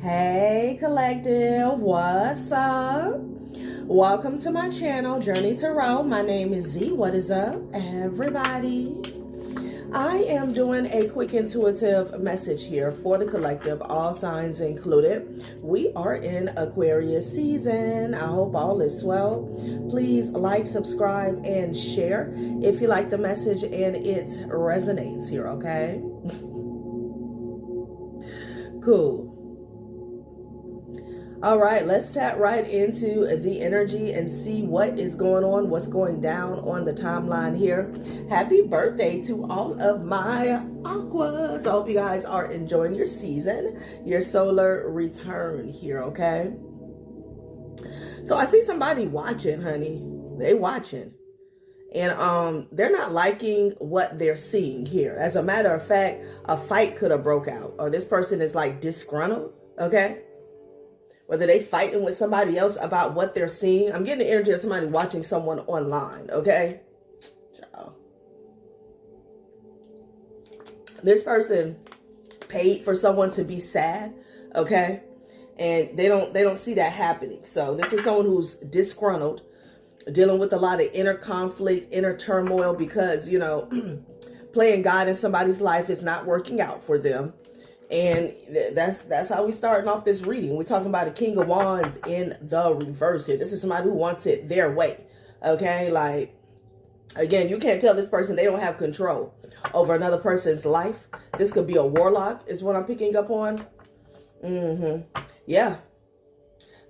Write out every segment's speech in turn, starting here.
Hey collective, what's up? Welcome to my channel, Journey Tarot. My name is Z. What is up, everybody? I am doing a quick intuitive message here for the collective, all signs included. We are in Aquarius season. I hope all is well. Please like, subscribe, and share if you like the message and it resonates here, okay? Cool. All right, let's tap right into the energy and see what is going on, what's going down on the timeline here. Happy birthday to all of my Aquas. I hope you guys are enjoying your season, your solar return here, okay? So I see somebody watching, honey. They watching. And they're not liking what they're seeing here. As a matter of fact, a fight could have broke out, or this person is like disgruntled, okay? Whether they fighting with somebody else about what they're seeing. I'm getting the energy of somebody watching someone online, okay? Ciao. This person paid for someone to be sad, okay? And they don't see that happening. So this is someone who's disgruntled, dealing with a lot of inner conflict, inner turmoil because, you know, playing God in somebody's life is not working out for them. And that's how we starting off this reading. We're talking about a King of Wands in the reverse here. This is somebody who wants it their way. Okay, like, again, you can't tell this person they don't have control over another person's life. This could be a warlock is what I'm picking up on. Yeah.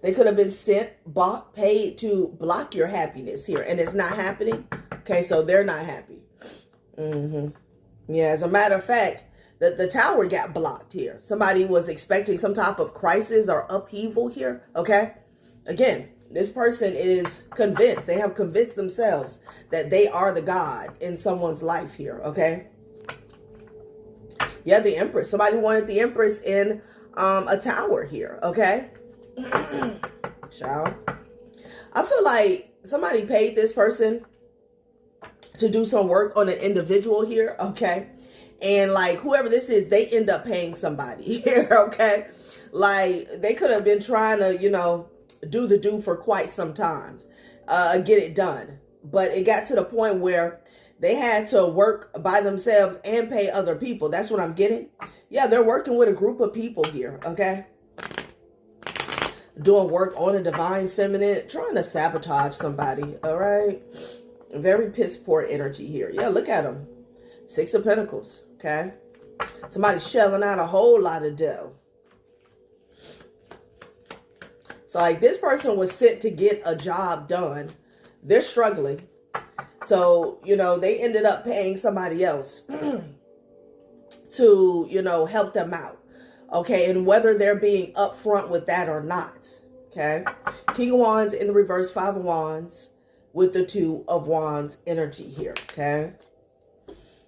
They could have been sent, bought, paid to block your happiness here. And it's not happening. Okay, so they're not happy. Yeah, as a matter of fact, the tower got blocked here. Somebody was expecting some type of crisis or upheaval here, okay? Again, this person is convinced. They have convinced themselves that they are the God in someone's life here, okay? Yeah, the Empress. Somebody wanted the Empress in a tower here, okay? Child. I feel like somebody paid this person to do some work on an individual here, okay? And like whoever this is, they end up paying somebody here, okay? Like they could have been trying to, you know, do for quite some time, get it done. But it got to the point where they had to work by themselves and pay other people. That's what I'm getting. Yeah, they're working with a group of people here, okay? Doing work on a divine feminine, trying to sabotage somebody, all right? Very piss poor energy here. Yeah, look at them. Six of Pentacles, okay? Somebody shelling out a whole lot of dough. So like this person was sent to get a job done. They're struggling. So, you know, they ended up paying somebody else to, you know, help them out. Okay, and whether they're being upfront with that or not, okay? King of Wands in the reverse, Five of Wands with the Two of Wands energy here, okay?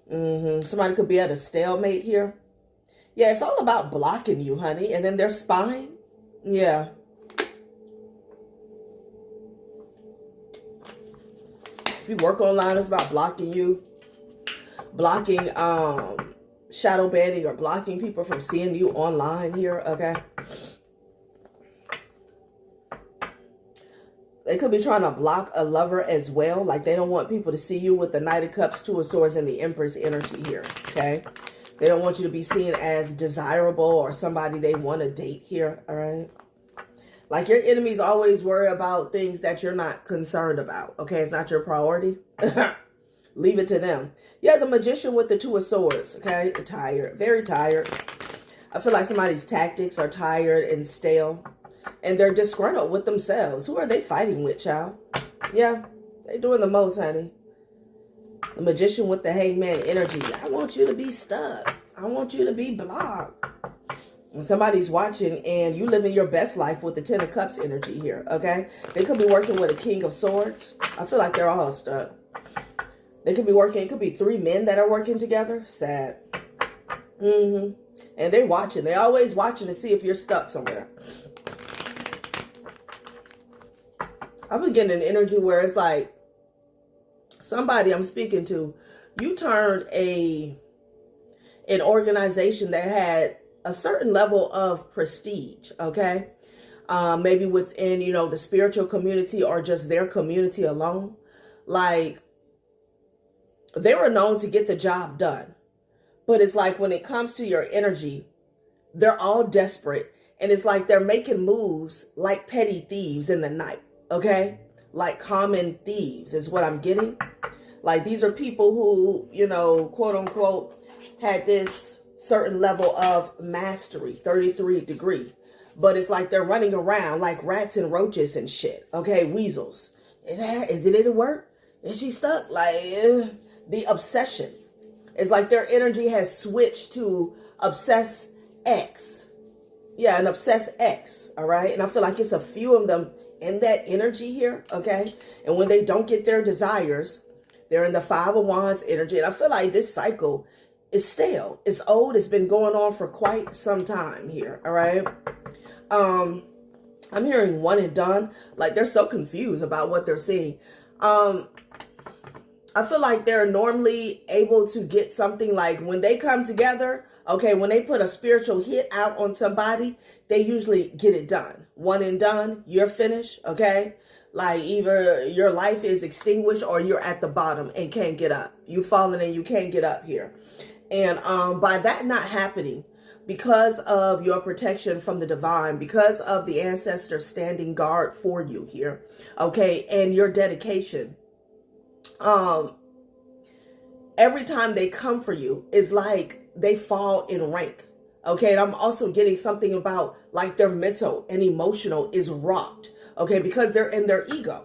Somebody could be at a stalemate here. Yeah, it's all about blocking you, honey. And then they're spying. Yeah. If you work online, it's about blocking you. Blocking, shadow banning or blocking people from seeing you online here, okay? They could be trying to block a lover as well. Like they don't want people to see you with the Knight of Cups, Two of Swords, and the Empress energy here, okay? They don't want you to be seen as desirable or somebody they want to date here, all right? Like your enemies always worry about things that you're not concerned about, okay? It's not your priority. Leave it to them. Yeah, the Magician with the Two of Swords, okay? Tired, very tired. I feel like somebody's tactics are tired and stale. And they're disgruntled with themselves. Who are they fighting with, child? Yeah, they're doing the most, honey. The Magician with the Hangman energy. I want you to be stuck. I want you to be blocked. And somebody's watching and you living your best life with the Ten of Cups energy here, okay? They could be working with a King of Swords. I feel like they're all stuck. They could be working. It could be three men that are working together. Sad. And they're watching. They're always watching to see if you're stuck somewhere. I've been getting an energy where it's like somebody I'm speaking to, you turned an organization that had a certain level of prestige, okay? Maybe within, you know, the spiritual community or just their community alone. Like, they were known to get the job done. But it's like when it comes to your energy, they're all desperate. And it's like they're making moves like petty thieves in the night, okay? Like common thieves is what I'm getting. Like, these are people who, you know, quote unquote, had this certain level of mastery, 33 degree. But it's like they're running around like rats and roaches and shit. Okay, weasels. Is it at work? Is she stuck? Like, the obsession. It's like their energy has switched to obsess X. Yeah, an obsess X, all right? And I feel like it's a few of them in that energy here, okay? And when they don't get their desires, they're in the Five of Wands energy. And I feel like this cycle is stale. It's old. It's been going on for quite some time here, all right? I'm hearing one and done. Like, they're so confused about what they're seeing. I feel like they're normally able to get something, like when they come together, okay, when they put a spiritual hit out on somebody, they usually get it done. One and done, you're finished, okay? Like, either your life is extinguished or you're at the bottom and can't get up. You've fallen and you can't get up here. And by that not happening, because of your protection from the divine, because of the ancestors standing guard for you here, okay, and your dedication, every time they come for you is like they fall in rank, okay? And I'm also getting something about like their mental and emotional is rocked, okay, because they're in their ego.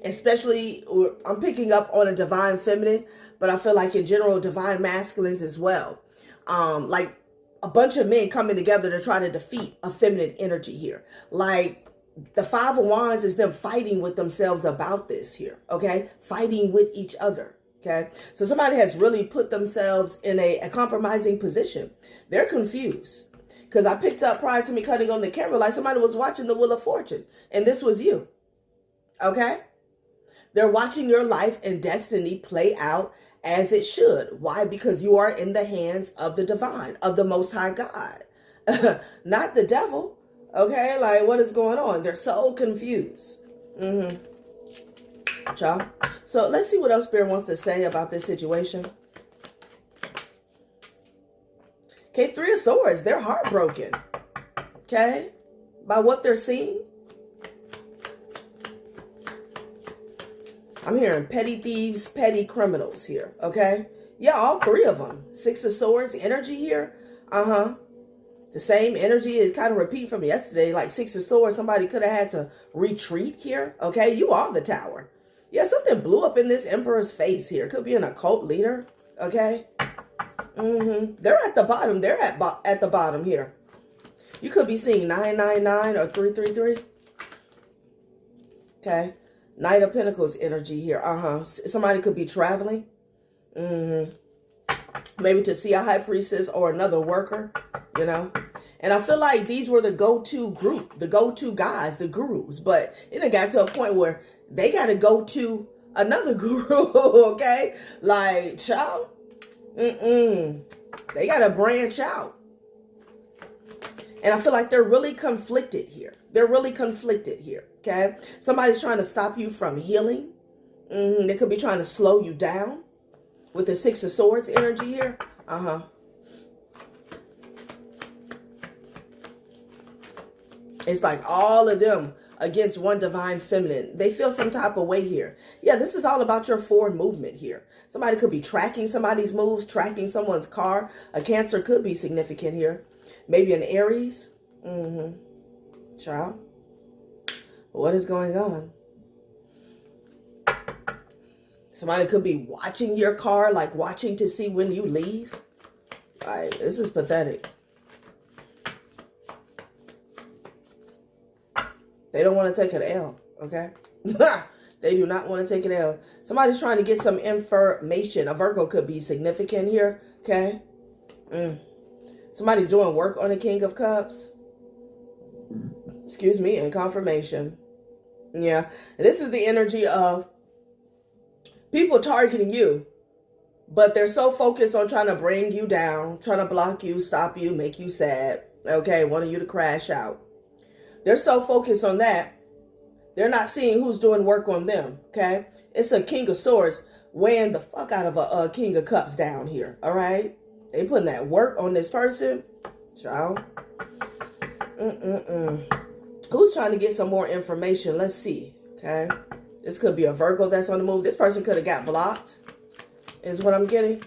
Especially, I'm picking up on a divine feminine, but I feel like in general divine masculines as well. Like a bunch of men coming together to try to defeat a feminine energy here. Like, the Five of Wands is them fighting with themselves about this here, okay? Fighting with each other, okay? So somebody has really put themselves in a compromising position. They're confused. Because I picked up, prior to me cutting on the camera, like somebody was watching the Wheel of Fortune. And this was you, okay? They're watching your life and destiny play out as it should. Why? Because you are in the hands of the divine, of the Most High God, not the devil. Okay, like, what is going on? They're so confused. Child. So let's see what else Spirit wants to say about this situation. Okay, Three of Swords. They're heartbroken. Okay, by what they're seeing. I'm hearing petty thieves, petty criminals here. Okay, yeah, all three of them. Six of Swords energy here. The same energy is kind of repeat from yesterday. Like Six of Swords, somebody could have had to retreat here. Okay, you are the Tower. Yeah, something blew up in this Emperor's face here. Could be an occult leader. Okay. They're at the bottom. They're at the bottom here. You could be seeing 999 or 333. Okay. Knight of Pentacles energy here. Somebody could be traveling. Maybe to see a high priestess or another worker, you know. And I feel like these were the go-to group, the go-to guys, the gurus. But it got to a point where they got to go to another guru, okay? Like, child, they got to branch out. And I feel like they're really conflicted here. They're really conflicted here, okay? Somebody's trying to stop you from healing. They could be trying to slow you down with the Six of Swords energy here. It's like all of them against one divine feminine. They feel some type of way here. Yeah, this is all about your forward movement here. Somebody could be tracking somebody's moves, tracking someone's car. A Cancer could be significant here. Maybe an Aries. Child. What is going on? Somebody could be watching your car, like watching to see when you leave. Like, this is pathetic. They don't want to take an L, okay? They do not want to take an L. Somebody's trying to get some information. A Virgo could be significant here, okay? Somebody's doing work on the King of Cups. Excuse me, and confirmation. Yeah, and this is the energy of people targeting you, But they're so focused on trying to bring you down, trying to block you, stop you, make you sad. Okay, wanting you to crash out. They're so focused on that, they're not seeing who's doing work on them. Okay, it's a King of Swords weighing the fuck out of a King of Cups down here. All right, they putting that work on this person, child. Who's trying to get some more information? Let's see. Okay, this could be a Virgo that's on the move. This person could have got blocked, is what I'm getting.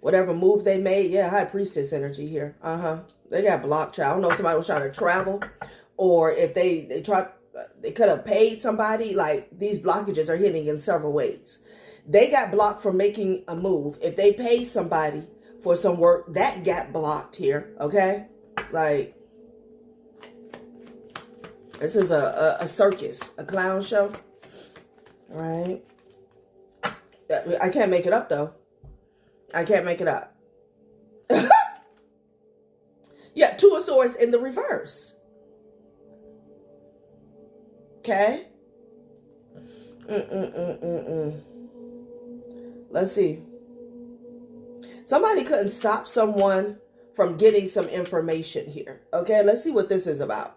Whatever move they made. Yeah, High Priestess energy here. They got blocked, child. I don't know if somebody was trying to travel, or if they could have paid somebody. Like, these blockages are hitting in several ways. They got blocked from making a move. If they paid somebody for some work, that got blocked here. Okay, like, this is a circus, a clown show. All right. I can't make it up, though. I can't make it up. Yeah, Two of Swords in the reverse. Okay. Let's see. Somebody couldn't stop someone from getting some information here. Okay, let's see what this is about.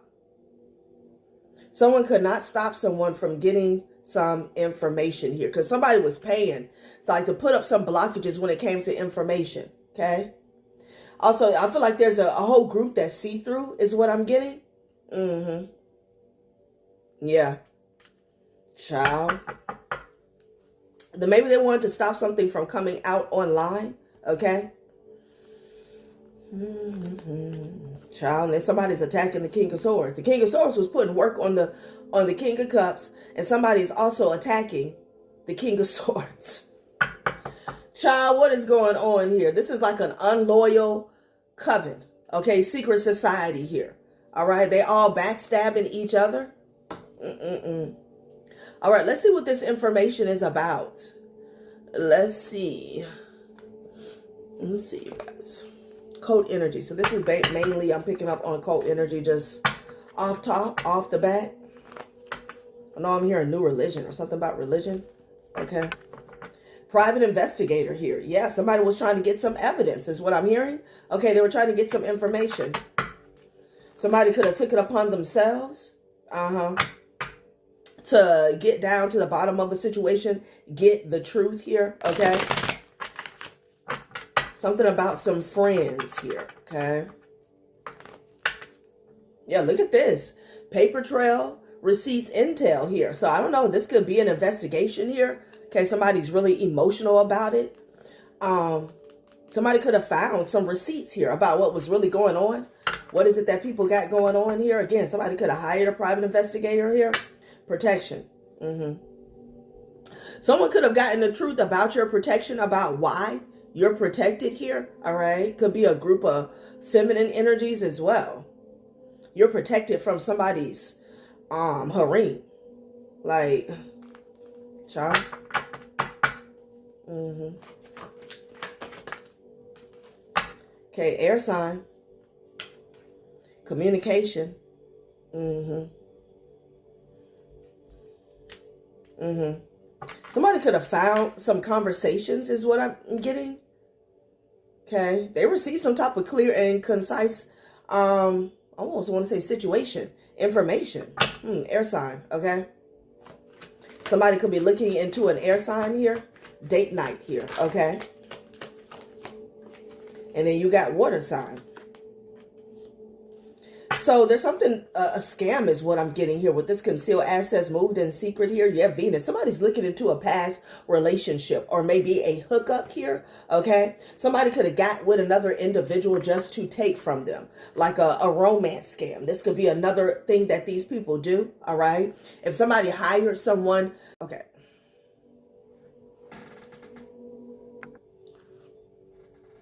Someone could not stop someone from getting some information here, because somebody was paying to put up some blockages when it came to information. Okay. Also, I feel like there's a whole group that's see-through is what I'm getting. Yeah. Child. Maybe they wanted to stop something from coming out online. Okay. Child, and then somebody's attacking the King of Swords. The King of Swords was putting work on the King of Cups, and somebody's also attacking the King of Swords. Child, what is going on here? This is like an unloyal coven. Okay, secret society here. All right, they all backstabbing each other. All right, let's see what this information is about. Let's see. Let me see, you guys. Cult energy. So this is mainly, I'm picking up on cult energy just off the bat. I know I'm hearing new religion or something about religion. Okay. Private investigator here. Yeah, somebody was trying to get some evidence is what I'm hearing. Okay, they were trying to get some information. Somebody could have took it upon themselves. To get down to the bottom of a situation. Get the truth here. Okay. Something about some friends here, okay? Yeah, look at this. Paper trail, receipts, intel here. So I don't know, this could be an investigation here. Okay, somebody's really emotional about it. Somebody could have found some receipts here about what was really going on. What is it that people got going on here? Again, somebody could have hired a private investigator here. Protection. Someone could have gotten the truth about your protection, about why you're protected here, all right? Could be a group of feminine energies as well. You're protected from somebody's harem. Like, child. Okay, air sign. Communication. Somebody could have found some conversations is what I'm getting. Okay. They received some type of clear and concise, I almost want to say situation, information. Air sign. Okay. Somebody could be looking into an air sign here. Date night here. Okay. And then you got water sign. So there's something, a scam is what I'm getting here with this concealed access moved in secret here. You have Venus. Somebody's looking into a past relationship or maybe a hookup here. Okay. Somebody could have got with another individual just to take from them, like a romance scam. This could be another thing that these people do. All right. If somebody hires someone. Okay.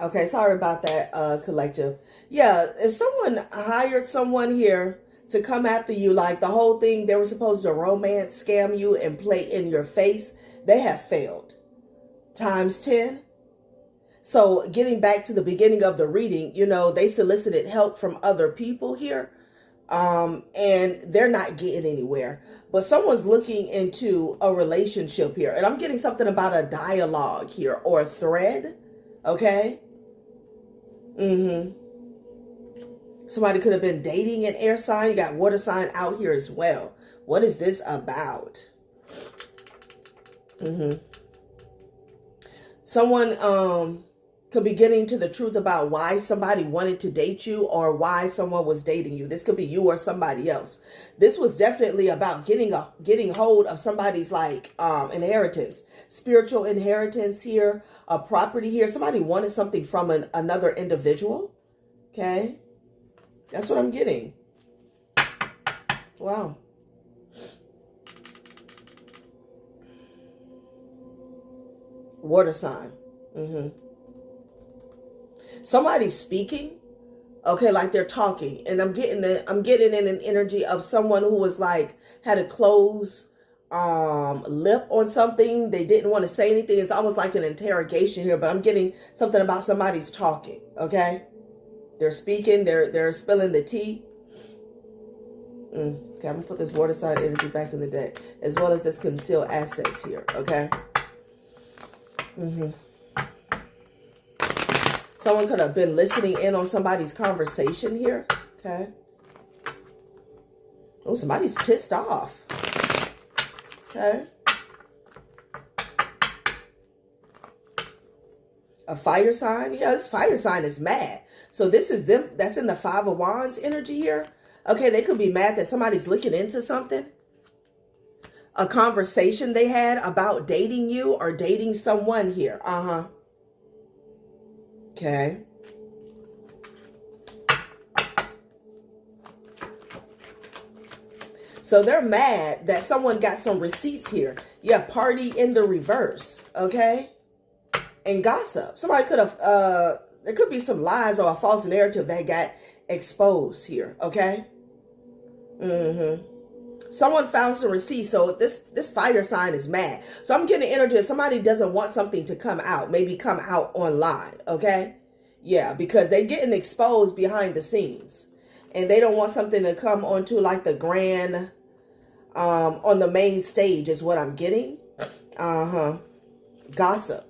Okay, sorry about that, collective. Yeah, if someone hired someone here to come after you, like the whole thing, they were supposed to romance scam you and play in your face, they have failed. Times 10. So getting back to the beginning of the reading, you know, they solicited help from other people here. And they're not getting anywhere. But someone's looking into a relationship here. And I'm getting something about a dialogue here or a thread. Okay? Somebody could have been dating an air sign. You got water sign out here as well. What is this about? Someone could be getting to the truth about why somebody wanted to date you or why someone was dating you. This could be you or somebody else. This was definitely about getting hold of somebody's like inheritance, spiritual inheritance here, a property here. Somebody wanted something from another individual. Okay. That's what I'm getting. Wow. Water sign. Somebody's speaking, okay, like they're talking, and I'm getting in an energy of someone who was like had a closed lip on something. They didn't want to say anything. It's almost like an interrogation here, but I'm getting something about somebody's talking. Okay, they're speaking. They're spilling the tea. Okay, I'm gonna put this water sign energy back in the deck, as well as this concealed assets here. Okay. Someone could have been listening in on somebody's conversation here. Okay. Oh, somebody's pissed off. Okay. A fire sign. Yeah, this fire sign is mad. So this is them. That's in the Five of Wands energy here. Okay, they could be mad that somebody's looking into something. A conversation they had about dating you or dating someone here. Okay. So they're mad that someone got some receipts here. Yeah, party in the reverse. Okay. And gossip. Somebody could have, there could be some lies or a false narrative that got exposed here. Okay. Someone found some receipts. So this fire sign is mad. So I'm getting energy that somebody doesn't want something to come out. Maybe come out online. Okay. Yeah, because they're getting exposed behind the scenes. And they don't want something to come onto like the grand, on the main stage is what I'm getting. Gossip.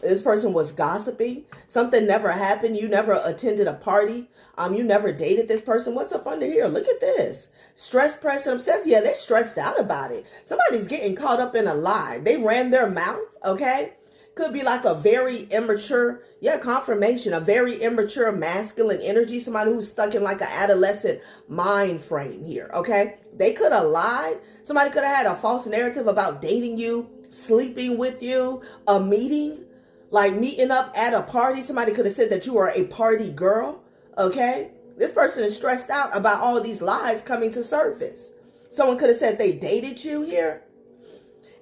This person was gossiping. Something never happened. You never attended a party. You never dated this person. What's up under here? Look at this. Stress, press, and obsessed. Yeah, they're stressed out about it. Somebody's getting caught up in a lie. They ran their mouth, okay? Could be like a very immature, confirmation, a very immature masculine energy. Somebody who's stuck in like an adolescent mind frame here, okay? They could have lied. Somebody could have had a false narrative about dating you, sleeping with you, a meeting, like meeting up at a party. Somebody could have said that you are a party girl, okay? This person is stressed out about all these lies coming to surface. Someone could have said they dated you here.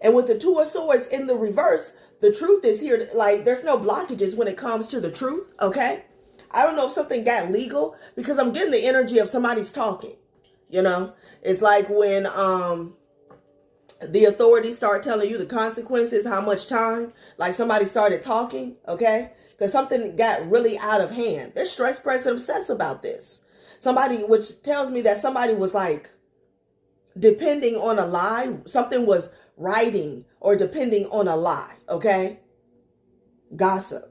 And with the Two of Swords in the reverse, the truth is here. Like, there's no blockages when it comes to the truth, okay? I don't know if something got legal because I'm getting the energy of somebody's talking, you know? It's like when the authorities start telling you the consequences, how much time, like somebody started talking, okay? Because something got really out of hand. They're stressed, pressed, and obsessed about this. Somebody, which tells me that somebody was like depending on a lie. Something was writing or depending on a lie, okay? Gossip,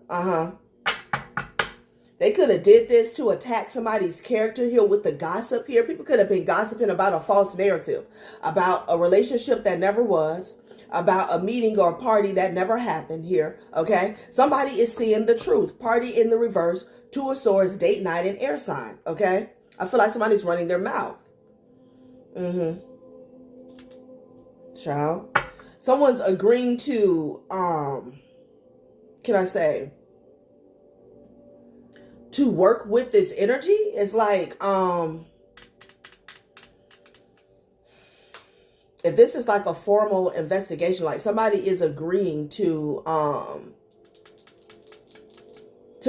They could have did this to attack somebody's character here with the gossip here. People could have been gossiping about a false narrative, about a relationship that never was, about a meeting or a party that never happened here, okay? Somebody is seeing the truth. Party in the reverse, Two of Swords, date night, and air sign, okay? I feel like somebody's running their mouth. Child. Someone's agreeing to, can I say, to work with this energy. It's like, if this is like a formal investigation, like somebody is agreeing to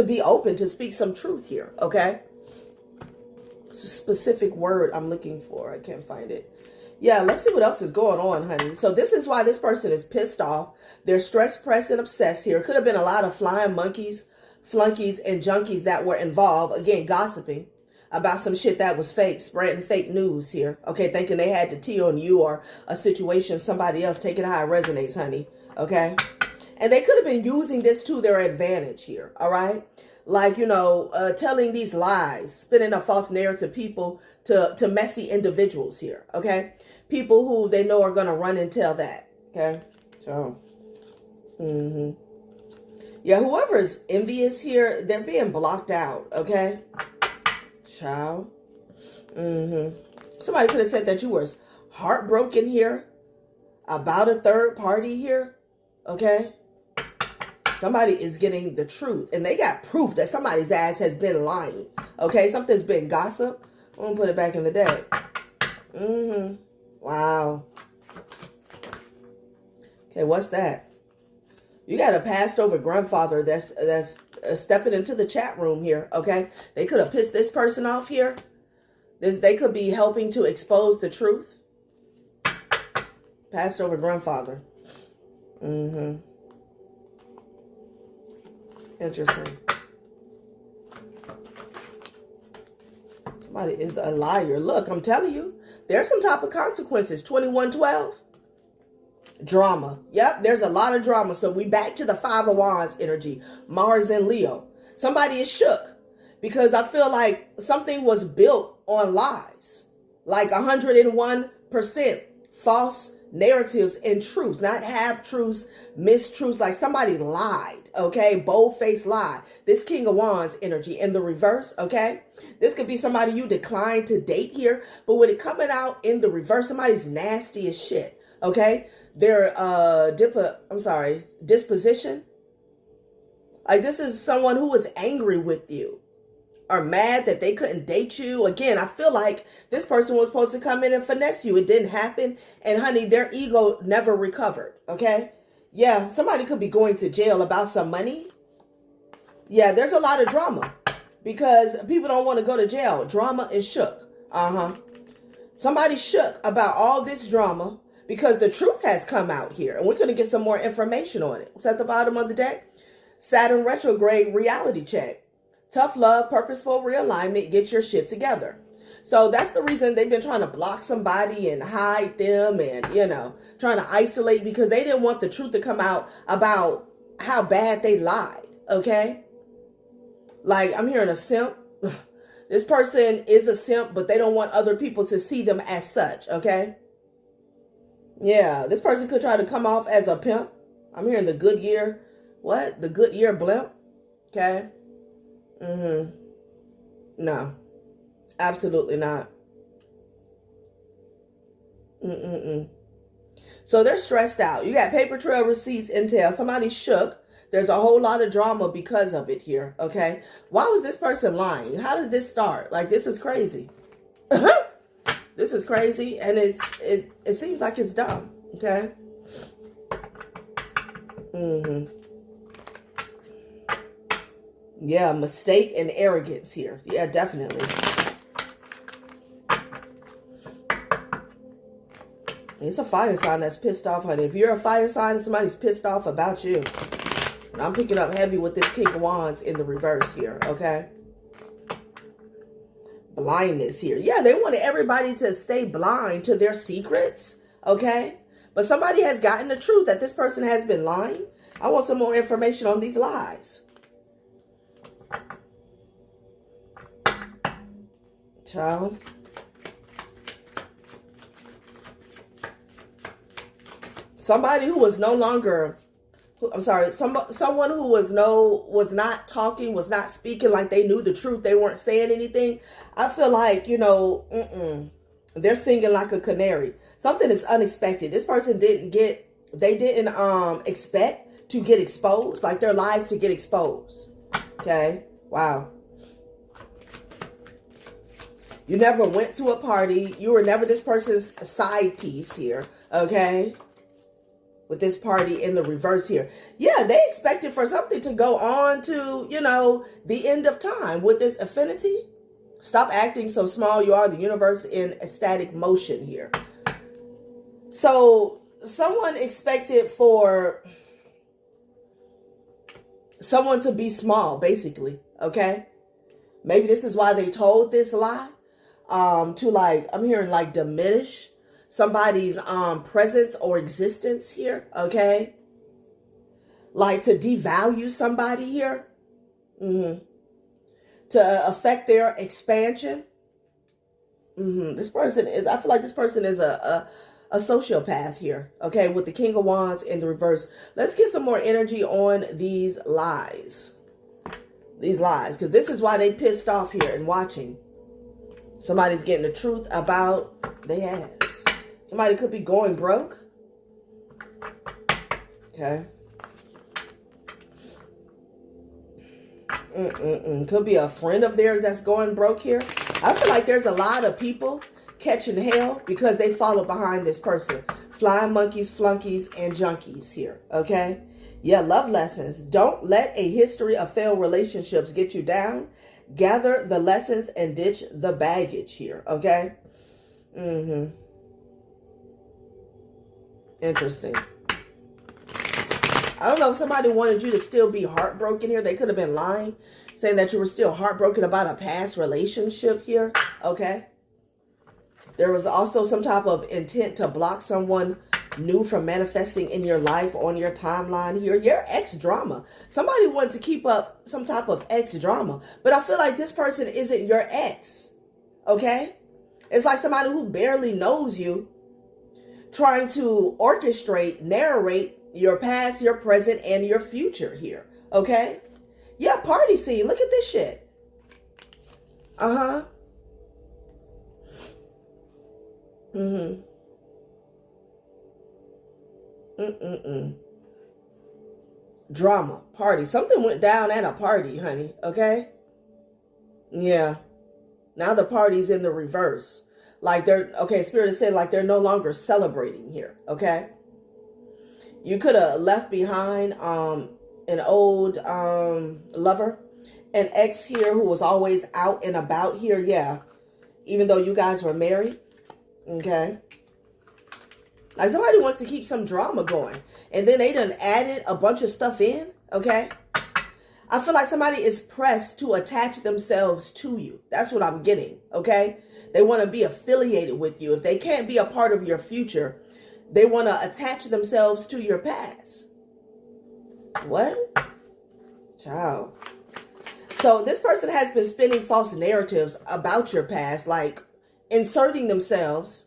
be open to speak some truth here, okay? It's a specific word I'm looking for. I can't find it. Yeah, let's see what else is going on, honey. So this is why this person is pissed off. They're stressed, pressed, and obsessed here. Could have been a lot of flying monkeys, flunkies and junkies that were involved, again, gossiping about some shit that was fake, spreading fake news here, okay, thinking they had the tea on you or a situation, somebody else. Take it how it resonates, honey, okay? And they could have been using this to their advantage here, all right? Like, you know, telling these lies, spinning a false narrative people to messy individuals here, okay? People who they know are going to run and tell that, okay? So, yeah, whoever is envious here, they're being blocked out, okay? Child. Somebody could have said that you were heartbroken here about a third party here, okay? Somebody is getting the truth, and they got proof that somebody's ass has been lying, okay? Something's been gossip. I'm going to put it back in the deck. Wow. Okay, what's that? You got a passed over grandfather that's stepping into the chat room here, okay? They could have pissed this person off here. They could be helping to expose the truth. Passed over grandfather. Interesting. Somebody is a liar. Look, I'm telling you, there's some type of consequences. 2112. Drama. Yep, there's a lot of drama. So we back to the Five of Wands energy. Mars and Leo. Somebody is shook because I feel like something was built on lies. Like 101% false narratives and truths. Not half-truths, mistruths. Like somebody lied, okay? Bold-faced lie. This King of Wands energy in the reverse, okay? This could be somebody you declined to date here. But with it coming out in the reverse, somebody's nasty as shit, okay? Their disposition. Like this is someone who was angry with you or mad that they couldn't date you. Again, I feel like this person was supposed to come in and finesse you. It didn't happen. And honey, their ego never recovered. Okay. Yeah. Somebody could be going to jail about some money. Yeah. There's a lot of drama because people don't want to go to jail. Drama is shook. Somebody's shook about all this drama because the truth has come out here. And we're going to get some more information on it. It's at the bottom of the deck. Saturn retrograde reality check. Tough love, purposeful realignment, get your shit together. So that's the reason they've been trying to block somebody and hide them and, you know, trying to isolate because they didn't want the truth to come out about how bad they lied, okay? Like, I'm hearing a simp. This person is a simp, but they don't want other people to see them as such, okay? Yeah, this person could try to come off as a pimp. I'm hearing the Goodyear. What? The Goodyear blimp? Okay. No. Absolutely not. So they're stressed out. You got paper trail receipts, intel. Somebody's shook. There's a whole lot of drama because of it here. Okay. Why was this person lying? How did this start? Like, this is crazy. This is crazy. And it seems like it's dumb. Okay. Yeah, mistake and arrogance here. Yeah, definitely. It's a fire sign that's pissed off, honey. If you're a fire sign and somebody's pissed off about you, I'm picking up heavy with this King of Wands in the reverse here, okay? Blindness here. Yeah, they wanted everybody to stay blind to their secrets, okay? But somebody has gotten the truth that this person has been lying. I want some more information on these lies. Child. Somebody who was no longer, I'm sorry, someone who was not talking, was not speaking like they knew the truth. They weren't saying anything. I feel like, you know, they're singing like a canary. Something is unexpected. This person didn't expect to get exposed, like their lies to get exposed. Okay. Wow. You never went to a party. You were never this person's side piece here. Okay. With this party in the reverse here. Yeah, they expected for something to go on to, you know, the end of time. With this affinity, stop acting so small. You are the universe in ecstatic motion here. So someone expected for someone to be small, basically, okay? Maybe this is why they told this lie, to like, I'm hearing like diminish somebody's presence or existence here, okay? Like to devalue somebody here, to affect their expansion. This person is, I feel like this person is a sociopath here, okay, with the King of Wands in the reverse. Let's get some more energy on these lies. These lies, because this is why they pissed off here and watching. Somebody's getting the truth about their ass. Somebody could be going broke. Okay. Could be a friend of theirs that's going broke here. I feel like there's a lot of people catching hell because they follow behind this person. Flying monkeys, flunkies, and junkies here. Okay. Yeah, love lessons. Don't let a history of failed relationships get you down. Gather the lessons and ditch the baggage here, okay? Interesting. I don't know if somebody wanted you to still be heartbroken here. They could have been lying, saying that you were still heartbroken about a past relationship here, okay? There was also some type of intent to block someone new from manifesting in your life on your timeline here. Your ex drama. Somebody wanted to keep up some type of ex drama. But I feel like this person isn't your ex. Okay? It's like somebody who barely knows you trying to orchestrate, narrate your past, your present, and your future here. Okay? Yeah, party scene. Look at this shit. Drama, party. Something went down at a party, honey. Okay? Yeah. Now the party's in the reverse. Like they're, okay, Spirit is saying like they're no longer celebrating here. Okay? You could have left behind an old lover, an ex here who was always out and about here. Yeah. Even though you guys were married. Okay? Like somebody wants to keep some drama going. And then they done added a bunch of stuff in. Okay. I feel like somebody is pressed to attach themselves to you. That's what I'm getting. Okay. They want to be affiliated with you. If they can't be a part of your future, they want to attach themselves to your past. What? Child. So this person has been spinning false narratives about your past, like inserting themselves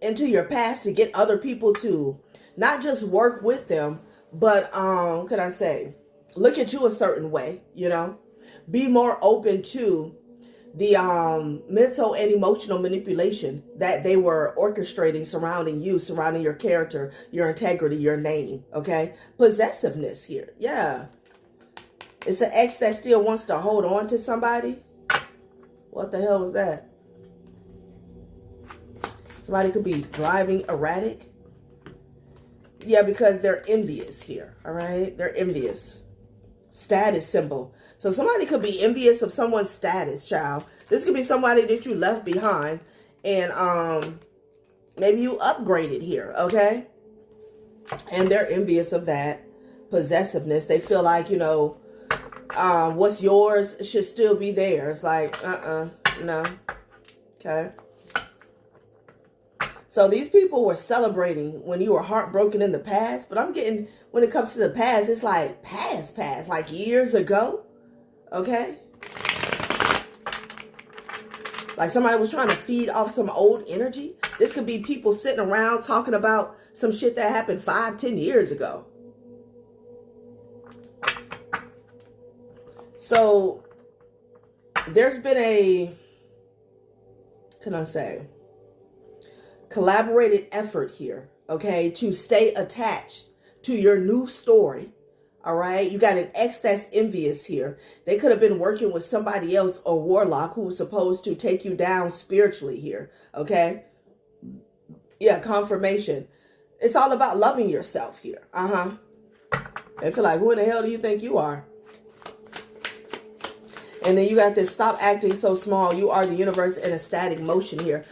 into your past to get other people to not just work with them, but could I say, look at you a certain way, you know, be more open to the mental and emotional manipulation that they were orchestrating surrounding you, surrounding your character, your integrity, your name. Okay, possessiveness here. Yeah, it's an ex that still wants to hold on to somebody. What the hell was that? Somebody could be driving erratic. Yeah, because they're envious here. All right. They're envious. Status symbol. So somebody could be envious of someone's status, child. This could be somebody that you left behind. And maybe you upgraded here. Okay. And they're envious of that. Possessiveness. They feel like, you know, what's yours should still be theirs. Like, no. Okay. So these people were celebrating when you were heartbroken in the past. But I'm getting, when it comes to the past, it's like past, like years ago. Okay? Like somebody was trying to feed off some old energy. This could be people sitting around talking about some shit that happened 5-10 years ago. So there's been a, can I say, collaborated effort here, okay, to stay attached to your new story. All right, you got an ex that's envious here. They could have been working with somebody else, a warlock who was supposed to take you down spiritually here. Okay, yeah, confirmation. It's all about loving yourself here. They feel like, who in the hell do you think you are? And then you got this, stop acting so small. You are the universe in a static motion here.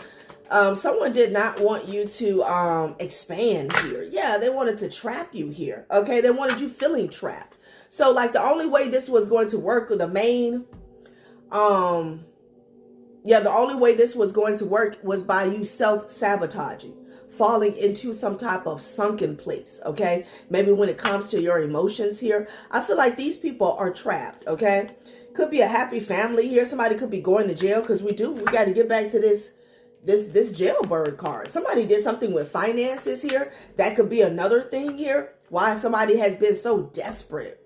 Someone did not want you to expand here. Yeah, they wanted to trap you here. Okay, they wanted you feeling trapped. So like the only way this was going to work, the only way this was going to work was by you self-sabotaging, falling into some type of sunken place, okay? Maybe when it comes to your emotions here, I feel like these people are trapped, okay? Could be a happy family here. Somebody could be going to jail, because we got to get back to this jailbird card. Somebody did something with finances here. That could be another thing here. Why somebody has been so desperate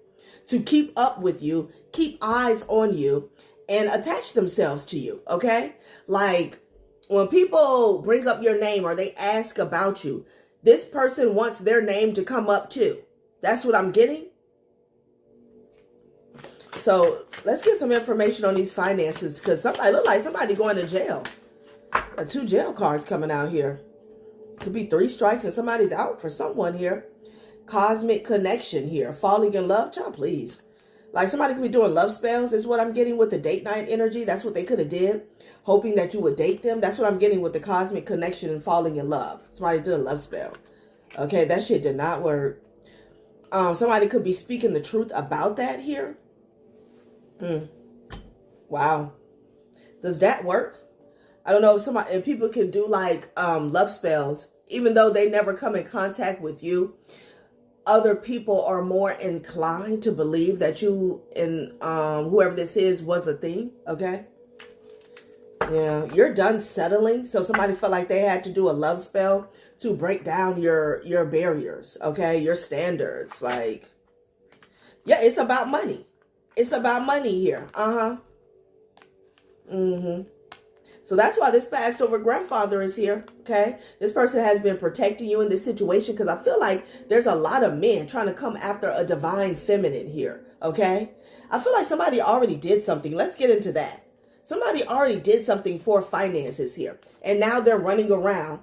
to keep up with you, keep eyes on you, and attach themselves to you, okay? Like when people bring up your name or they ask about you, this person wants their name to come up too. That's what I'm getting. So let's get some information on these finances, because somebody look like somebody going to jail. 2 jail cards coming out here. Could be 3 strikes and somebody's out for someone here. Cosmic connection here. Falling in love. Child, please. Like somebody could be doing love spells is what I'm getting with the date night energy. That's what they could have did. Hoping that you would date them. That's what I'm getting with the cosmic connection and falling in love. Somebody did a love spell. Okay, that shit did not work. Somebody could be speaking the truth about that here. Wow. Does that work? I don't know if people can do like love spells, even though they never come in contact with you. Other people are more inclined to believe that you and whoever this is was a thing, okay? Yeah, you're done settling. So somebody felt like they had to do a love spell to break down your barriers, okay? Your standards. Like, yeah, it's about money. It's about money here. So that's why this passed over grandfather is here, okay? This person has been protecting you in this situation, because I feel like there's a lot of men trying to come after a divine feminine here, okay? I feel like somebody already did something. Let's get into that. Somebody already did something for finances here, and now they're running around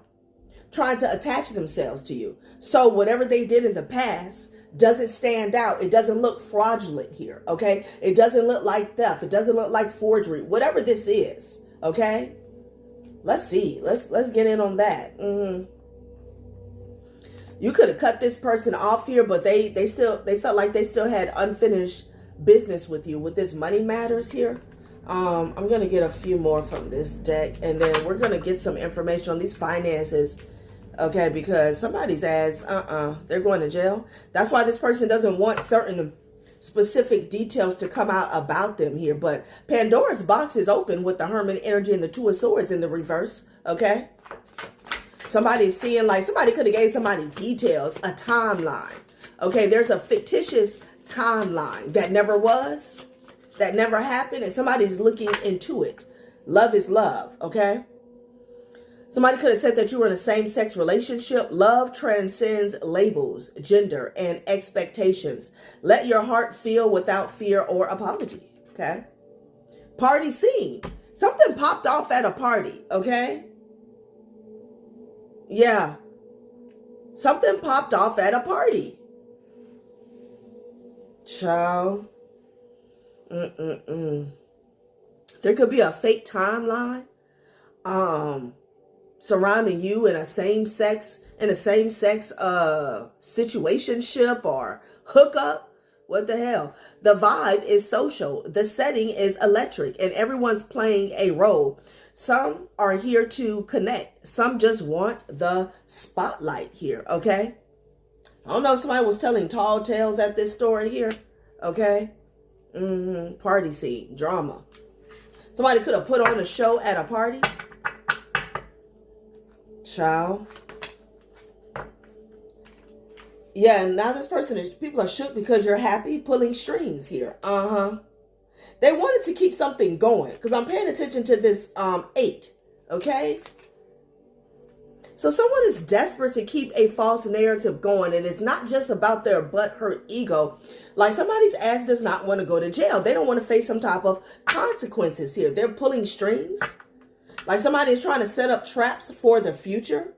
trying to attach themselves to you. So whatever they did in the past doesn't stand out. It doesn't look fraudulent here, okay? It doesn't look like theft. It doesn't look like forgery. Whatever this is. Okay, let's see. Let's get in on that. You could have cut this person off here, but they felt like they still had unfinished business with you with this money matters here. I'm gonna get a few more from this deck, and then we're gonna get some information on these finances. Okay, because somebody's ass, they're going to jail. That's why this person doesn't want certain specific details to come out about them here. But Pandora's box is open with the Hermit energy and the 2 of Swords in the reverse. Okay. Somebody's seeing like somebody could have gave somebody details, a timeline. Okay. There's a fictitious timeline that never was, that never happened. And somebody's looking into it. Love is love. Okay. Somebody could have said that you were in a same-sex relationship. Love transcends labels, gender, and expectations. Let your heart feel without fear or apology, okay? Party scene. Something popped off at a party, okay? Yeah. Something popped off at a party. Child. There could be a fake timeline. Surrounding you in a same-sex situationship or hookup. What the hell? The vibe is social. The setting is electric, and everyone's playing a role. Some are here to connect. Some just want the spotlight here, okay? I don't know if somebody was telling tall tales at this story here, okay? Party scene, drama. Somebody could have put on a show at a party. Child. Yeah, and now this person is, people are shook because you're happy, pulling strings here. They wanted to keep something going, because I'm paying attention to this 8, okay? So someone is desperate to keep a false narrative going, and it's not just about their butthurt ego. Like somebody's ass does not want to go to jail. They don't want to face some type of consequences here. They're pulling strings. Like somebody is trying to set up traps for the future.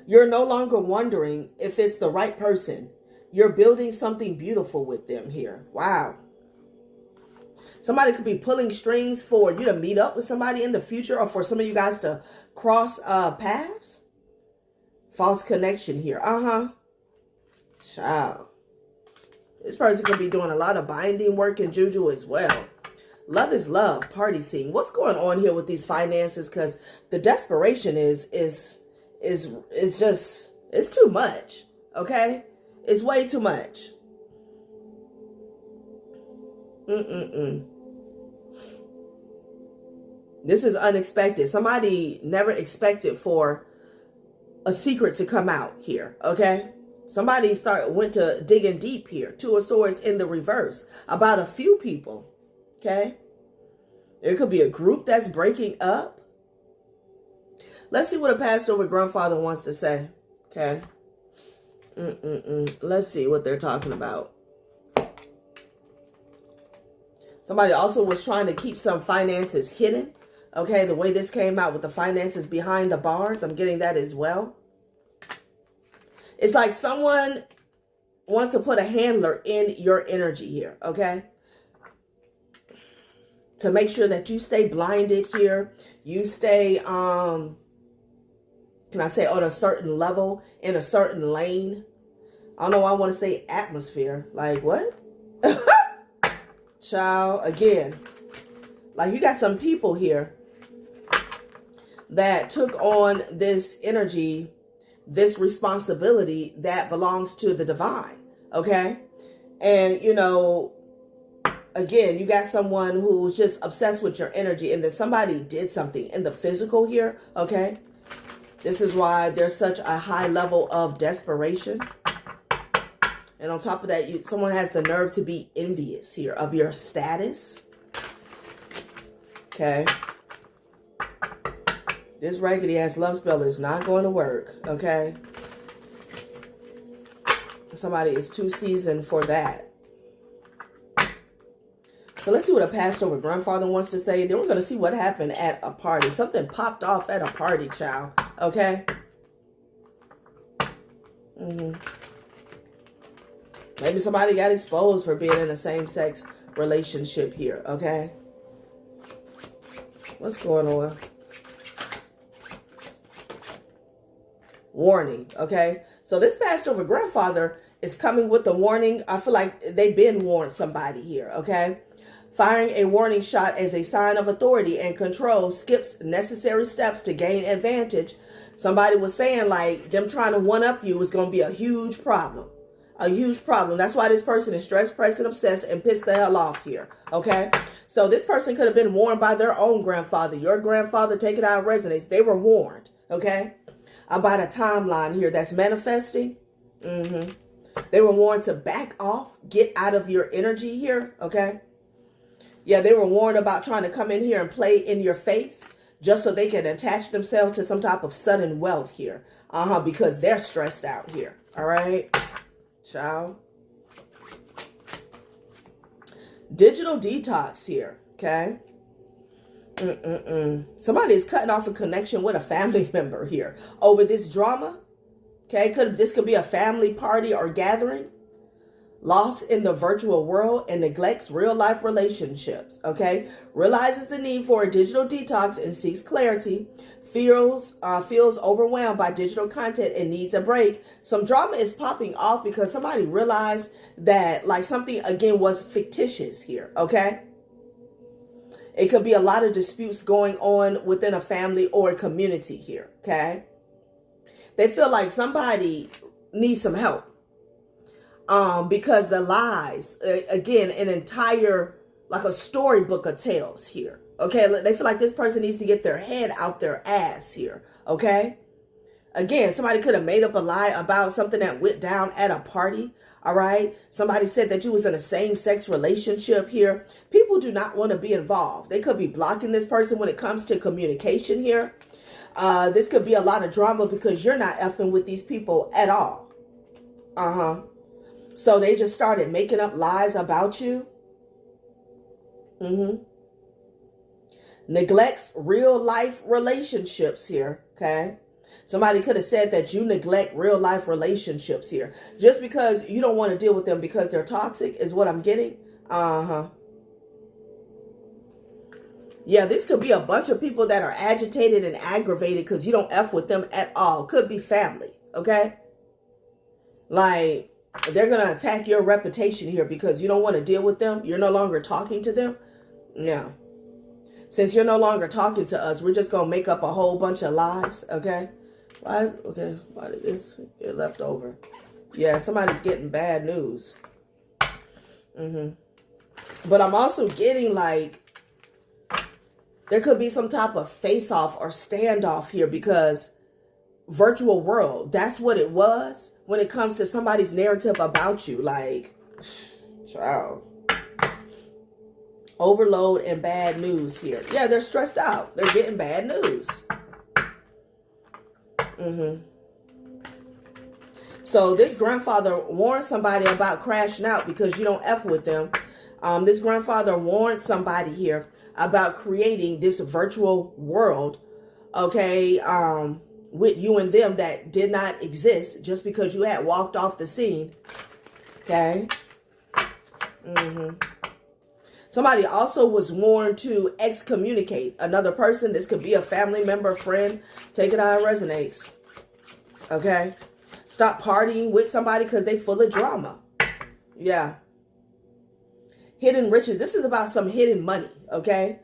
You're no longer wondering if it's the right person. You're building something beautiful with them here. Wow. Somebody could be pulling strings for you to meet up with somebody in the future, or for some of you guys to cross paths. False connection here. Child. This person could be doing a lot of binding work and juju as well. Love is love, party scene. What's going on here with these finances? Because the desperation is just, it's too much. Okay? It's way too much. This is unexpected. Somebody never expected for a secret to come out here. Okay? Somebody went to digging deep here. Two of Swords in the reverse. About a few people. Okay? There could be a group that's breaking up. Let's see what a passed over grandfather wants to say. Okay? Let's see what they're talking about. Somebody also was trying to keep some finances hidden. Okay, the way this came out with the finances behind the bars, I'm getting that as well. It's like someone wants to put a handler in your energy here, okay? To make sure that you stay blinded here. You stay, can I say, on a certain level, in a certain lane. I don't know why I want to say atmosphere. Like, what? Child, again. Like, you got some people here that took on this energy, this responsibility that belongs to the divine, okay? And, you know, again, you got someone who's just obsessed with your energy, and then somebody did something in the physical here, okay? This is why there's such a high level of desperation. And on top of that, someone has the nerve to be envious here of your status. Okay. This raggedy ass love spell is not going to work. Okay. Somebody is too seasoned for that. So let's see what a passed over grandfather wants to say. Then we're going to see what happened at a party. Something popped off at a party, child. Okay. Maybe somebody got exposed for being in a same-sex relationship here, okay? What's going on? Warning, okay? So this passed over grandfather is coming with the warning. I feel like they've been warned somebody here, okay? Firing a warning shot as a sign of authority and control skips necessary steps to gain advantage. Somebody was saying like them trying to one-up you is going to be a huge problem. A huge problem. That's why this person is stressed, pressed, and obsessed and pissed the hell off here. Okay? So this person could have been warned by their own grandfather. Your grandfather, take it out of resonance. They were warned. Okay? About a timeline here that's manifesting. They were warned to back off. Get out of your energy here. Okay? Yeah, they were warned about trying to come in here and play in your face just so they can attach themselves to some type of sudden wealth here. Because they're stressed out here. All right? Child. Digital detox here, okay? Somebody is cutting off a connection with a family member here over this drama, okay? This could be a family party or gathering. Lost in the virtual world and neglects real-life relationships, okay? Realizes the need for a digital detox and seeks clarity. Feels overwhelmed by digital content and needs a break. Some drama is popping off because somebody realized that like something again was fictitious here, okay? It could be a lot of disputes going on within a family or a community here, okay? They feel like somebody needs some help because the lies, again, an entire, like a storybook of tales here. Okay, they feel like this person needs to get their head out their ass here, okay? Again, somebody could have made up a lie about something that went down at a party, all right? Somebody said that you was in a same-sex relationship here. People do not want to be involved. They could be blocking this person when it comes to communication here. This could be a lot of drama because you're not effing with these people at all. So they just started making up lies about you. Neglects real life relationships here, okay? Somebody could have said that you neglect real life relationships here. Just because you don't want to deal with them because they're toxic is what I'm getting. Yeah, this could be a bunch of people that are agitated and aggravated because you don't F with them at all. Could be family, okay? Like, They're going to attack your reputation here because you don't want to deal with them. You're no longer talking to them. No. Since you're no longer talking to us, we're just going to make up a whole bunch of lies, okay? Why did this get left over? Yeah, somebody's getting bad news. But I'm also getting like, there could be some type of face-off or standoff here because virtual world, that's what it was when it comes to somebody's narrative about you. Like, child. Overload and bad news here. Yeah, they're stressed out. They're getting bad news. So this grandfather warned somebody about crashing out because you don't F with them. This grandfather warned somebody here about creating this virtual world, okay, with you and them that did not exist just because you had walked off the scene, okay? Somebody also was warned to excommunicate another person. This could be a family member, friend. Take it how it resonates, okay? Stop partying with somebody because they full of drama. Yeah. Hidden riches. This is about some hidden money, okay?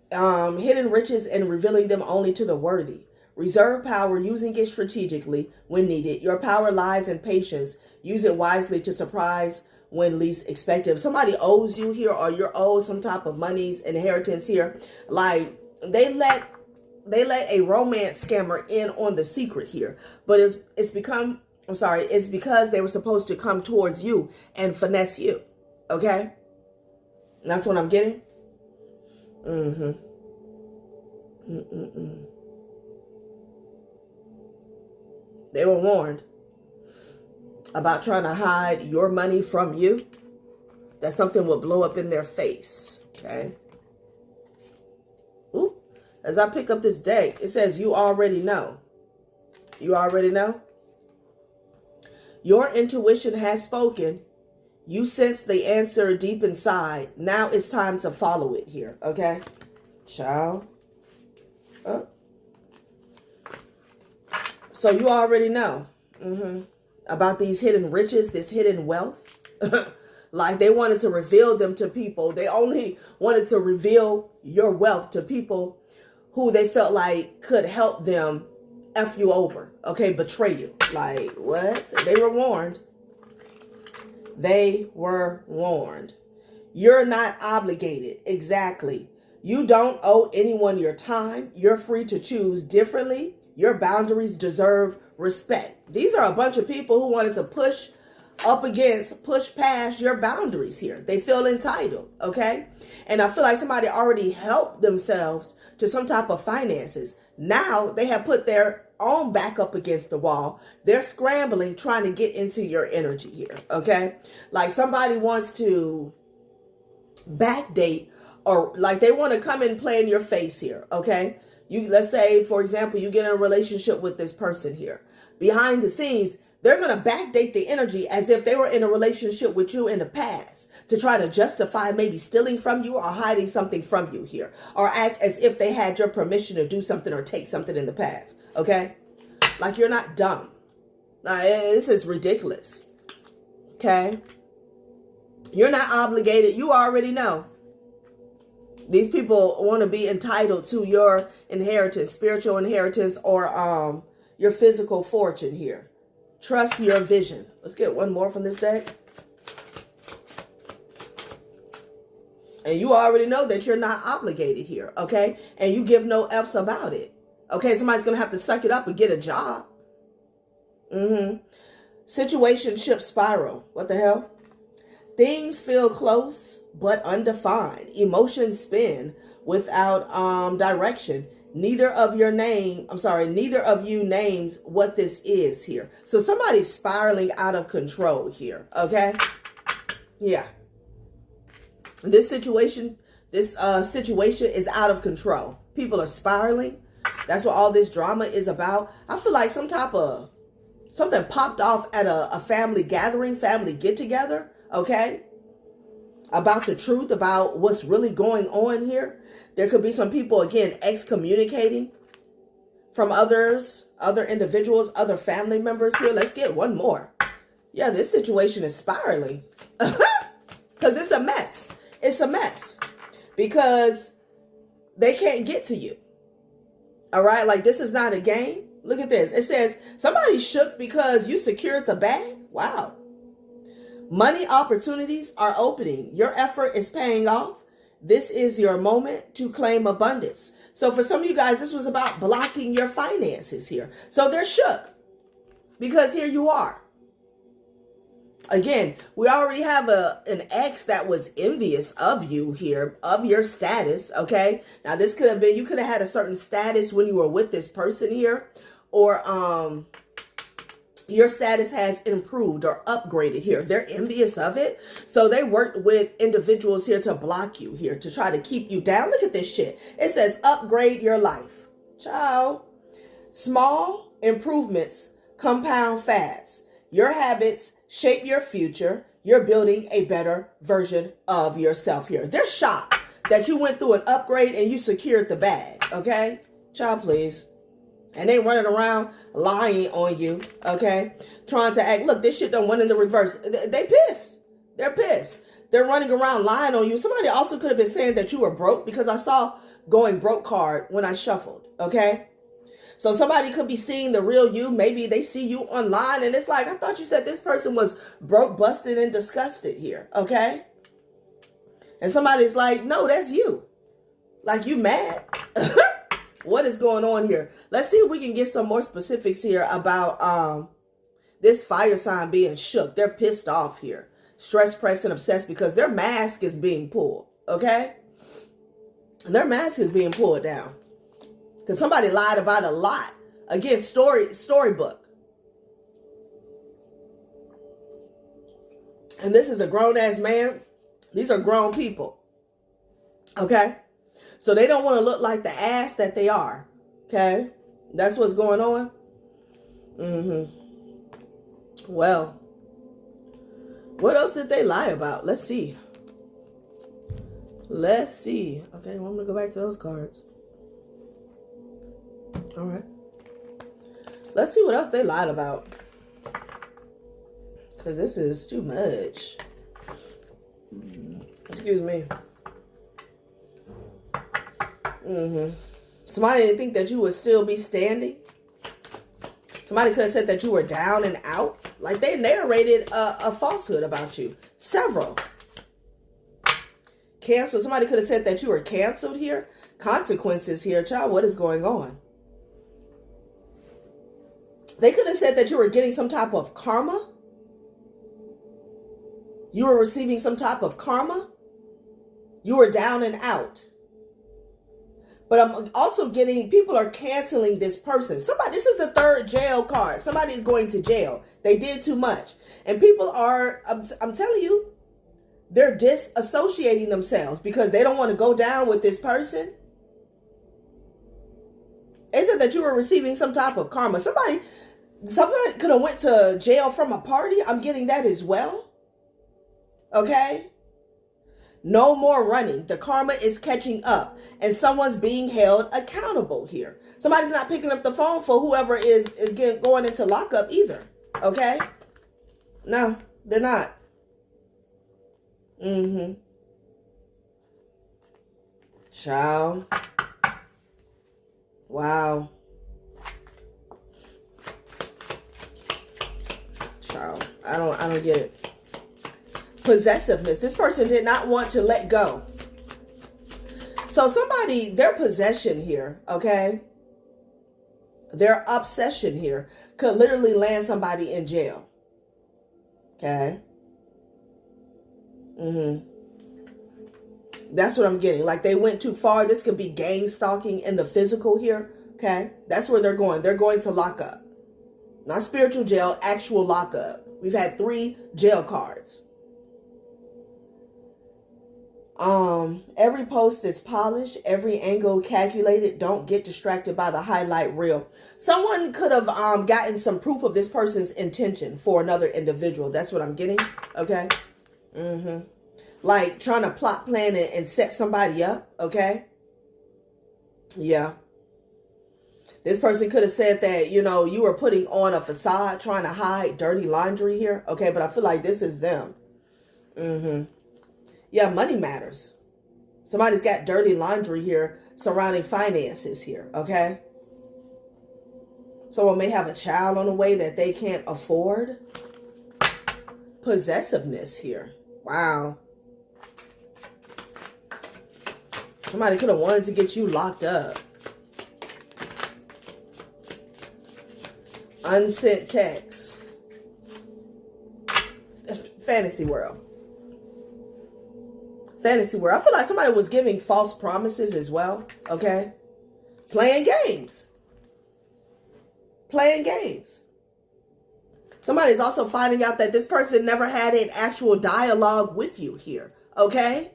Hidden riches and revealing them only to the worthy. Reserve power, using it strategically when needed. Your power lies in patience. Use it wisely to surprise when least expected. If somebody owes you here or you're owed some type of money's inheritance here, like they let a romance scammer in on the secret here, but it's because they were supposed to come towards you and finesse you, okay? And that's what I'm getting. They were warned about trying to hide your money from you, that something will blow up in their face, okay? Ooh, as I pick up this deck, it says you already know. You already know? Your intuition has spoken. You sense the answer deep inside. Now it's time to follow it here, okay? Child. Oh. So you already know. About these hidden riches, this hidden wealth. Like they wanted to reveal them to people. They only wanted to reveal your wealth to people who they felt like could help them F you over. Okay, betray you. Like, what? They were warned. They were warned. You're not obligated. Exactly. You don't owe anyone your time. You're free to choose differently. Your boundaries deserve respect. These are a bunch of people who wanted to push past your boundaries here. They feel entitled, okay? And I feel like somebody already helped themselves to some type of finances. Now they have put their own back up against the wall. They're scrambling, trying to get into your energy here, okay? Like somebody wants to backdate, or like they want to come and play in your face here, okay? Let's say, for example, you get in a relationship with this person here. Behind the scenes, they're going to backdate the energy as if they were in a relationship with you in the past to try to justify maybe stealing from you or hiding something from you here, or act as if they had your permission to do something or take something in the past, okay? Like you're not dumb. This is ridiculous, okay? You're not obligated. You already know. These people want to be entitled to your inheritance, spiritual inheritance, or your physical fortune here. Trust your vision. Let's get one more from this deck. And you already know that you're not obligated here, okay? And you give no F's about it. Okay, somebody's going to have to suck it up and get a job. Situationship spiral. What the hell? Things feel close but undefined. Emotions spin without direction. Neither of you names what this is here. So somebody's spiraling out of control here, okay? Yeah. This situation is out of control. People are spiraling. That's what all this drama is about. I feel like something popped off at a family gathering, family get-together, okay? About the truth, about what's really going on here. There could be some people, again, excommunicating from other individuals, other family members here. Let's get one more. Yeah, this situation is spiraling. Because it's a mess. It's a mess. Because they can't get to you. All right? Like, this is not a game. Look at this. It says, somebody shook because you secured the bag. Wow. Money opportunities are opening. Your effort is paying off. This is your moment to claim abundance. So for some of you guys, this was about blocking your finances here. So they're shook because here you are. Again, we already have an ex that was envious of you here, of your status, okay? Now, this could have been, you could have had a certain status when you were with this person here, or your status has improved or upgraded here. They're envious of it. So they worked with individuals here to block you here, to try to keep you down. Look at this shit. It says, upgrade your life. Ciao. Small improvements compound fast. Your habits shape your future. You're building a better version of yourself here. They're shocked that you went through an upgrade and you secured the bag. Okay? Child, please. And they running around lying on you. Okay? Trying to act. Look, this shit done went in the reverse. They pissed. They're pissed. They're running around lying on you. Somebody also could have been saying that you were broke, because I saw going broke card when I shuffled. Okay? So somebody could be seeing the real you. Maybe they see you online and it's like, I thought you said this person was broke, busted, and disgusted here. Okay? And somebody's like, no, that's you. Like, you mad? What is going on here? Let's see if we can get some more specifics here about this fire sign being shook. They're pissed off here. Stressed, pressed, and obsessed because their mask is being pulled. Okay? And their mask is being pulled down. Because somebody lied about a lot. Again, storybook. And this is a grown-ass man. These are grown people. Okay? So they don't want to look like the ass that they are. Okay? That's what's going on. Well, what else did they lie about? Let's see. Let's see. Okay, well, I'm going to go back to those cards. All right. Let's see what else they lied about. Because this is too much. Excuse me. Somebody didn't think that you would still be standing. Somebody could have said that you were down and out. Like, they narrated a falsehood about you. Several. Cancel. Somebody could have said that you were canceled here. Consequences here. Child, what is going on? They could have said that you were getting some type of karma. You were receiving some type of karma. You were down and out. But I'm also getting, people are canceling this person. Somebody, this is the third jail card. Somebody is going to jail. They did too much. And people are, I'm telling you, they're disassociating themselves because they don't want to go down with this person. They said that you were receiving some type of karma. Somebody could have went to jail from a party. I'm getting that as well. Okay? No more running. The karma is catching up. And someone's being held accountable here. Somebody's not picking up the phone for whoever is going into lockup either. Okay? No, they're not. Child. Wow. Child. I don't get it. Possessiveness. This person did not want to let go. So somebody, their possession here, okay, their obsession here could literally land somebody in jail. Okay. That's what I'm getting. Like, they went too far. This could be gang stalking in the physical here. Okay. That's where they're going. They're going to lock up. Not spiritual jail, actual lockup. We've had 3 jail cards. Every post is polished, every angle calculated. Don't get distracted by the highlight reel. Someone could have gotten some proof of this person's intention for another individual. That's what I'm getting. Okay. Like trying to plot, plan, and set somebody up. Okay. Yeah. This person could have said that, you know, you were putting on a facade, trying to hide dirty laundry here. Okay, but I feel like this is them. Yeah, money matters. Somebody's got dirty laundry here surrounding finances here, okay? Someone may have a child on the way that they can't afford. Possessiveness here. Wow. Somebody could have wanted to get you locked up. Unsent texts. Fantasy world. Fantasy world. I feel like somebody was giving false promises as well. Okay. Playing games. Playing games. Somebody's also finding out that this person never had an actual dialogue with you here. Okay.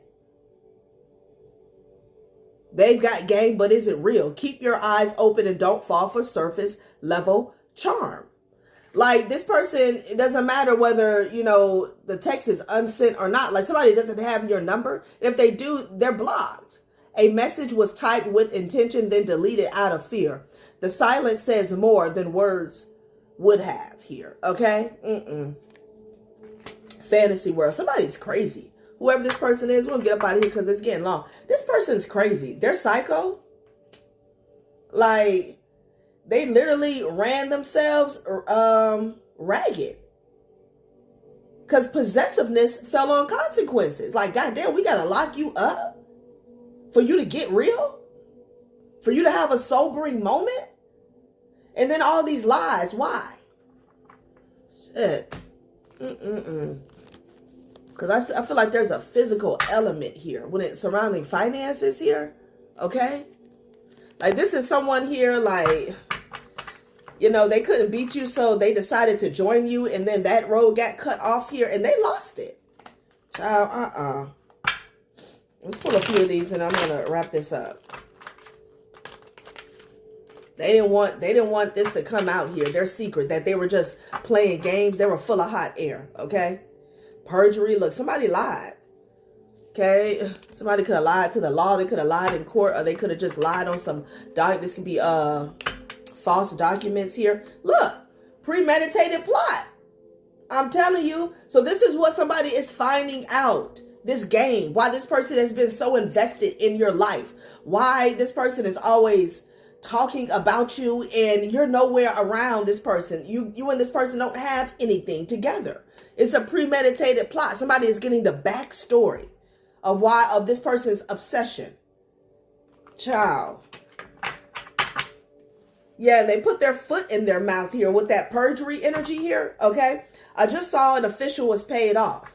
They've got game, but is it real? Keep your eyes open and don't fall for surface level charm. Like this person, it doesn't matter whether, you know, the text is unsent or not. Like somebody doesn't have your number. If they do, they're blocked. A message was typed with intention, then deleted out of fear. The silence says more than words would have here. Okay. Fantasy world. Somebody's crazy. Whoever this person is, we'll get up out of here because it's getting long. This person's crazy. They're psycho. Like, they literally ran themselves ragged. Because possessiveness fell on consequences. Like, goddamn, we got to lock you up for you to get real? For you to have a sobering moment? And then all these lies. Why? Shit. Because I feel like there's a physical element here when it's surrounding finances here. Okay? Like this is someone here like, you know, they couldn't beat you. So they decided to join you. And then that road got cut off here and they lost it. Child, Let's pull a few of these and I'm going to wrap this up. They didn't want this to come out here. Their secret that they were just playing games. They were full of hot air. Okay? Perjury. Look, somebody lied. Okay. Somebody could have lied to the law. They could have lied in court, or they could have just lied on some this could be false documents here. Look, premeditated plot. I'm telling you. So this is what somebody is finding out. This game. Why this person has been so invested in your life. Why this person is always talking about you and you're nowhere around this person. You and this person don't have anything together. It's a premeditated plot. Somebody is getting the backstory of this person's obsession. Child. Yeah, they put their foot in their mouth here with that perjury energy here. Okay. I just saw an official was paid off.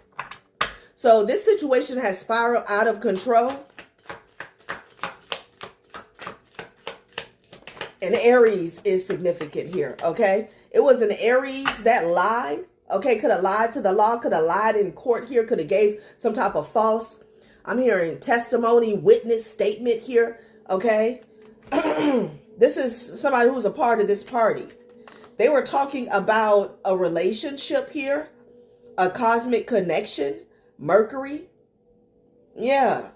So this situation has spiraled out of control. And Aries is significant here. Okay. It was an Aries that lied. Okay, could have lied to the law, could have lied in court here, could have gave some type of false, I'm hearing testimony, witness statement here, okay? This is somebody who's a part of this party. They were talking about a relationship here, a cosmic connection, Mercury. Yeah.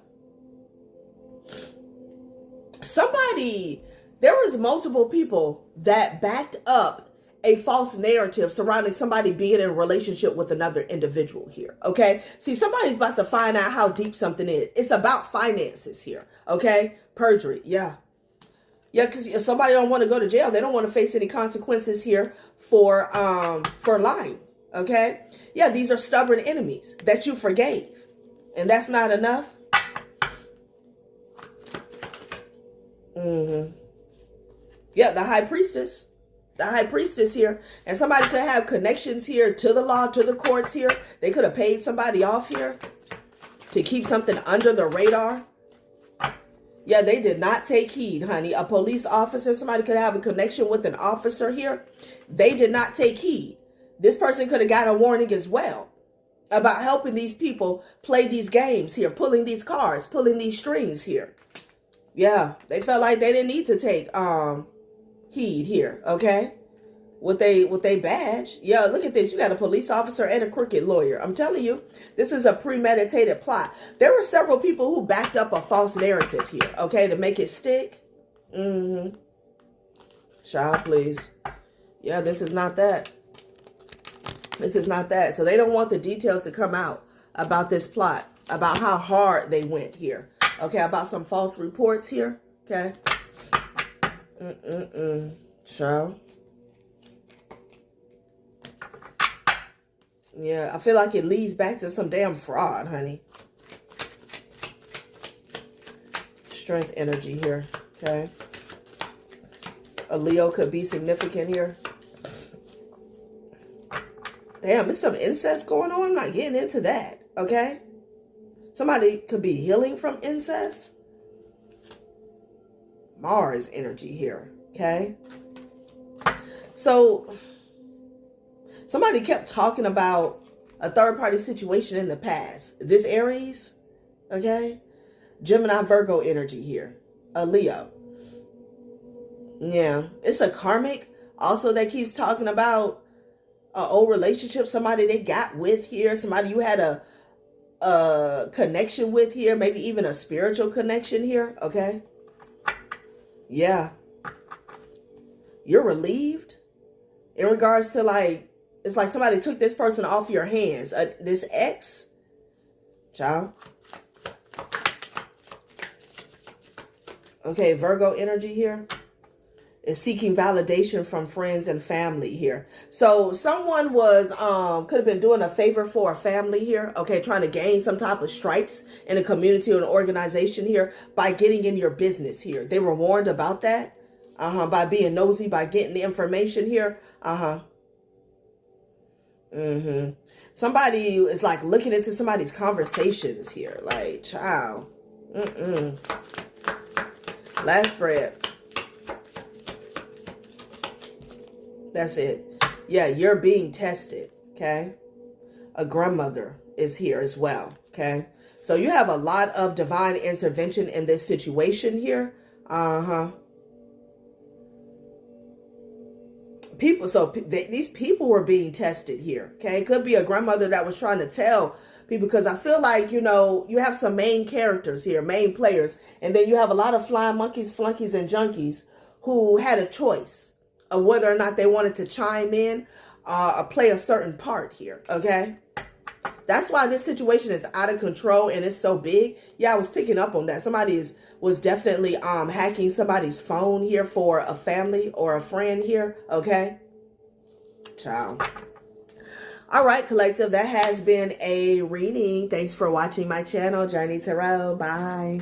There was multiple people that backed up a false narrative surrounding somebody being in a relationship with another individual here. Okay. See, somebody's about to find out how deep something is. It's about finances here. Okay. Perjury. Yeah. Yeah. Because somebody don't want to go to jail. They don't want to face any consequences here for lying. Okay. Yeah. These are stubborn enemies that you forgave. And that's not enough. Yeah. The high priestess. The high priestess here. And somebody could have connections here to the law, to the courts here. They could have paid somebody off here to keep something under the radar. Yeah, they did not take heed, honey. A police officer, somebody could have a connection with an officer here. They did not take heed. This person could have got a warning as well about helping these people play these games here, pulling these cards, pulling these strings here. Yeah, they felt like they didn't need to take heed here, okay? With a badge. Yeah, look at this. You got a police officer and a crooked lawyer. I'm telling you, this is a premeditated plot. There were several people who backed up a false narrative here, okay, to make it stick. Child, please. Yeah, this is not that. This is not that. So they don't want the details to come out about this plot, about how hard they went here. Okay, about some false reports here. Okay. Child. Yeah, I feel like it leads back to some damn fraud, honey. Strength energy here. Okay. A Leo could be significant here. Damn, there's some incest going on. I'm not getting into that. Okay. Somebody could be healing from incest. Mars energy here. Okay. So somebody kept talking about a third-party situation in the past. This Aries. Okay. Gemini, Virgo energy here. A Leo. Yeah. It's a karmic also that keeps talking about an old relationship. Somebody they got with here. Somebody you had a connection with here. Maybe even a spiritual connection here. Okay. Yeah. You're relieved in regards to like, it's like somebody took this person off your hands. This ex. Child. Okay, Virgo energy here is seeking validation from friends and family here. So someone was, could have been doing a favor for a family here. Okay, trying to gain some type of stripes in a community or an organization here by getting in your business here. They were warned about that. By being nosy, by getting the information here. Somebody is like looking into somebody's conversations here. Like, child. Last spread. That's it. Yeah, you're being tested. Okay. A grandmother is here as well. Okay. So you have a lot of divine intervention in this situation here. People, so these people were being tested here. Okay. It could be a grandmother that was trying to tell people, because I feel like, you know, you have some main characters here, main players, and then you have a lot of flying monkeys, flunkies, and junkies who had a choice of whether or not they wanted to chime in or play a certain part here. Okay. That's why this situation is out of control and it's so big. Yeah, I was picking up on that. Somebody was definitely hacking somebody's phone here for a family or a friend here. Okay. Ciao. All right, collective. That has been a reading. Thanks for watching my channel, Journey Tarot. Bye.